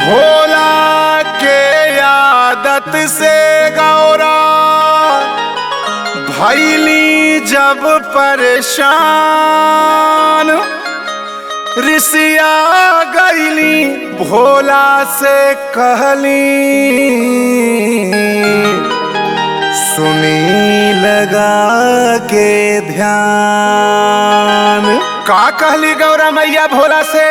भोला के आदत से गौरा भैली जब परेशान, ऋषिया गईली भोला से कहली सुनी लगा के ध्यान। का कहली गौरा मैया भोला से?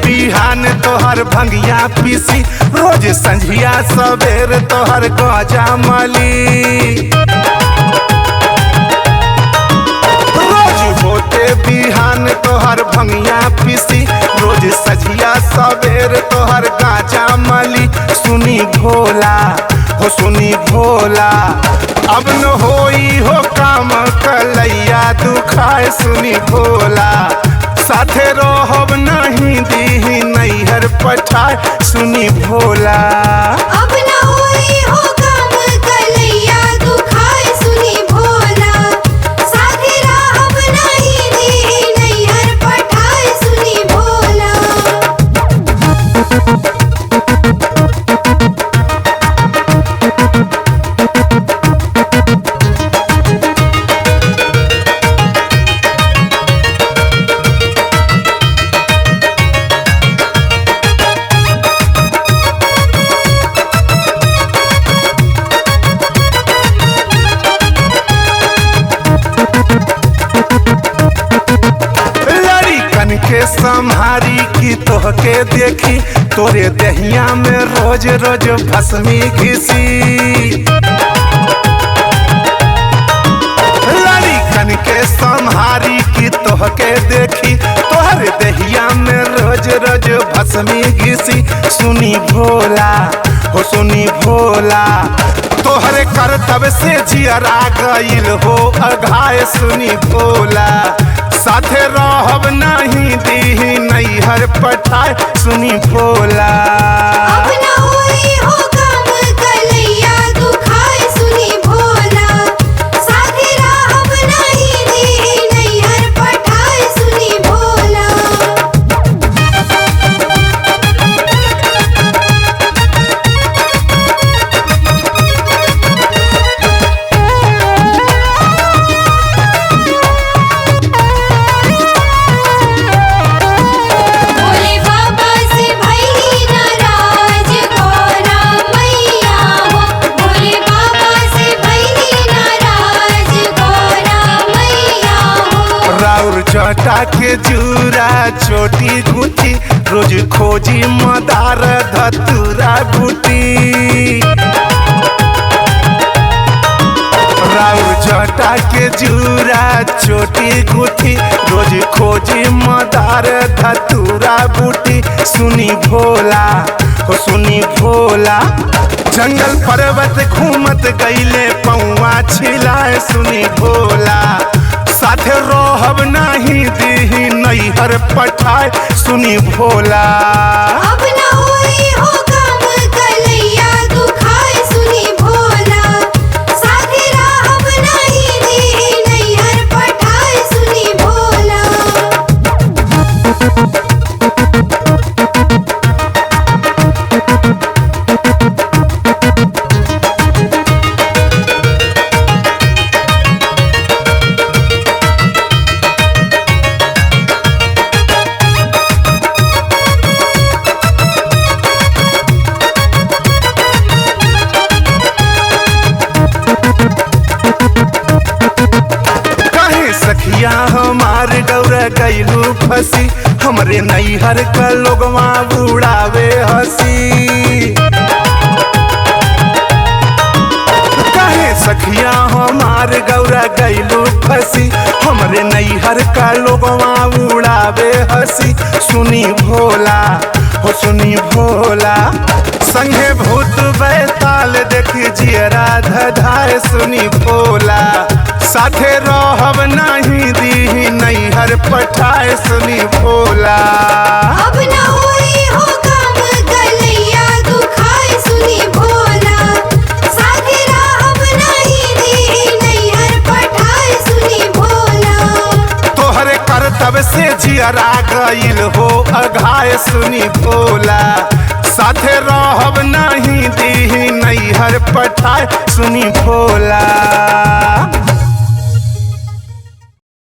बिहान तोहर भंगिया पीसी, रोज संझिया सवेर तोहर गजा मली। रोज होते बिहान तोहर भंगिया पीसी, रोज संझिया सवेर तोहर गजा मली। सुनी भोला हो सुनी भोला, अब न होई हो काम कलैया दुखाए। सुनी भोला साथे रोहब नहीं दीही नैहर पठाए। सुनी भोला अब न होई हो काम कलैया दुखाए। सुनी भोला साथे रहब नहीं दीही नैहर पठाए। सुनी भोला के संहारी की तोहके देखी, तोरे दहिया में रोज रोज भस्मी घिसी। लड़िकन के संहारी की तोहके देखी, तोहरे दहिया में रोज रोज भस्मी घिसी। सुनी भोला हो सुनी भोला, तोहरे करतब से जियरा गईल हो अघाय। सुनी भोला साथे रहब नहीं दीही नैहर पठाए। सुनी भोला अब न होई हो काम कलैया दुखाए। सुनी भोला साथे रहब नहीं दीही नैहर पठाए। सुनी भोला चटा के जूरा छोटी गुटी, रोज खोजी मदार धतूरा बूटी। राउर चटा के जूरा छोटी गुटी, रोज खोजी मदार धतूरा बूटी। सुनी भोला हो सुनी भोला, जंगल पर्वत घूमत गईले पौआ छिलाए। सुनी भोला साथे रोहब नहीं दीही नैहर पठाए। सुनी भोला अब न होई हो काम कलैया दुखाए। सुनी भोला साथे रहब नहीं दीही नैहर पठाए। सुनी भोला सखिया हमार गौरा गैलू फसी, हमरे नैहर का लोगवा उड़ावे हंसी। कहे सखिया हमार गौरा गैलू फंसी, हमरे नैहर का लोगवा उड़ावे हंसी। सुनी भोला हो सुनी भोला, संगे भूत बैताल देखी जियरा धधाए। सुनी भोला साथे रहब नहीं दीही नैहर पठाए। सुनी भोला अब न होई हो काम कलैया दुखाए। सुनी भोला साथे रहब नहीं दीही नैहर पठाए। सुनी भोला तोहरे करतब से जियरा गईल हो अघाए। सुनी भोला साथे रहब नहीं दीही नैहर पठाए। सुनी भोला।